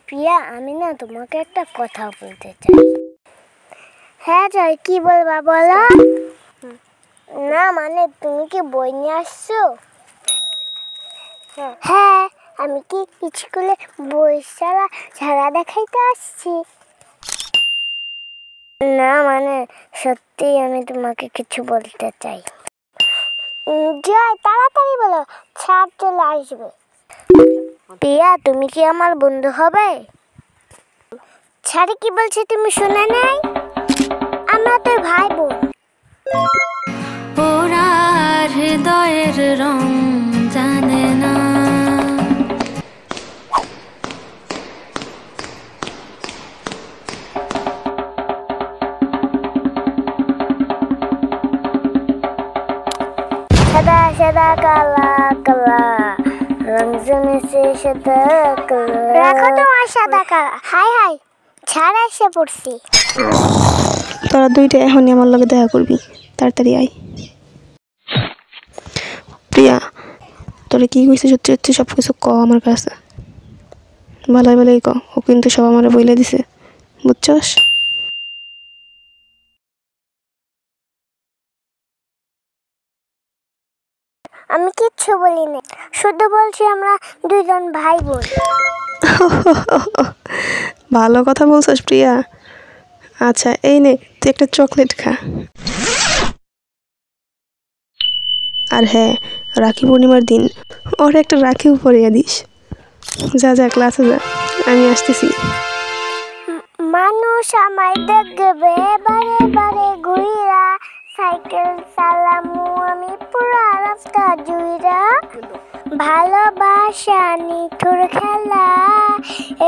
প্রিয়া, আমি না তোমাকে একটা কথা বলতে চাই। হ্যাঁ জয়, কি বলবা বলো। না মানে তুমি কি বই নিয়ে আসছো? হ্যাঁ, আমি কি স্কুলে বই ছাড়া দেখাইতে আসছি। না মানে সত্যি আমি তোমাকে কিছু বলতে চাই। জয় তাড়াতাড়ি বলো, স্যার চলে আসবে। প্রিয়া, তুমি কি আমার বন্ধু হবে? স্যার কি বলছে তুমি শুনে নাই? আমরা তো ভাই বোন। ওরা হৃদয়ের রং জানে না। সাদা সাদা কালা কালা রং জমেছে সাদা কালা। রাখো তোমার সাদা কালা। হাই হাই, ছাড় এসে পড়ছি। তোরা দুইটা এখনই আমার লগে দেখা করবি, তাড়াতাড়ি আয়। প্রিয়া, তোরা কি কইছে সত্যি সত্যি সব কিছু ক আমার কাছে, ভালোই ভালোই ক। ও কিন্তু সব আমার বইলে দিছে, বুঝছস? আমি কিচ্ছু বলিনি, শুধু বলছি আমরা দুইজন ভাই বোন। ভালো কথা বলছস প্রিয়া। আচ্ছা এই নে, তুই একটা চকলেট খা। আর হ্যাঁ, রাখি পূর্ণিমার দিন ওর একটা রাখিও পরিয়ে দিস। যা যা ক্লাসে যা, আমি আসতেছি। মানুষ আমায় দেখবে বারে বারে ঘুইরা, সাইকেল চালামু আমি পুরা রাস্তা জুইরা। ভালোবাসা নিঠুর খেলা,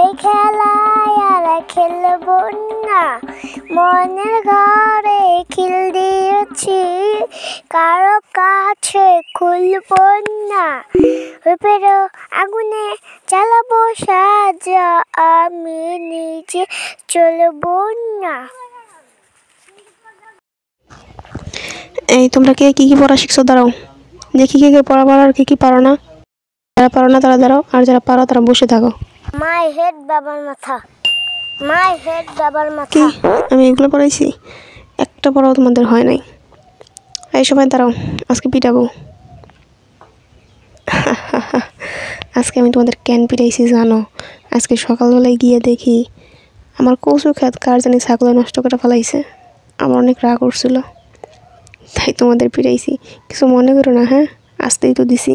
এই খেলায় আর খেলবো না। মনের ঘরে খিল দিয়েছি, কারো কাছে খুলবো না। রূপেরও আগুনে জ্বালাবো সাজা, আমি নিজে চলবো না। এই তোমরা কে কি কি পড়া শিখছো? দাঁড়াও দেখি কে কে পড়া পারো আর কে কি পারো না। যারা পারো না তারা দাঁড়াও, আর যারা পারো তারা বসে থাকো। মাই হেড বাবার মাথা, মাই হেড বাবার কি মাথা। আমি এগুলো পড়াইছি? একটা পড়াও তোমাদের হয় নাই। এই সবাই দাঁড়াও, আজকে পিটাবো। আজকে আমি তোমাদের কেন পিটাইছি জানো? আজকে সকালবেলায় গিয়ে দেখি আমার কচু ক্ষেত কার জানি ছাগলে নষ্ট করে ফেলাইছে। আমার অনেক রাগ উঠছিল, তাই তোমাদের পিটাইছি। কিছু মনে করো না, হ্যাঁ? আসতেই তো দিছি।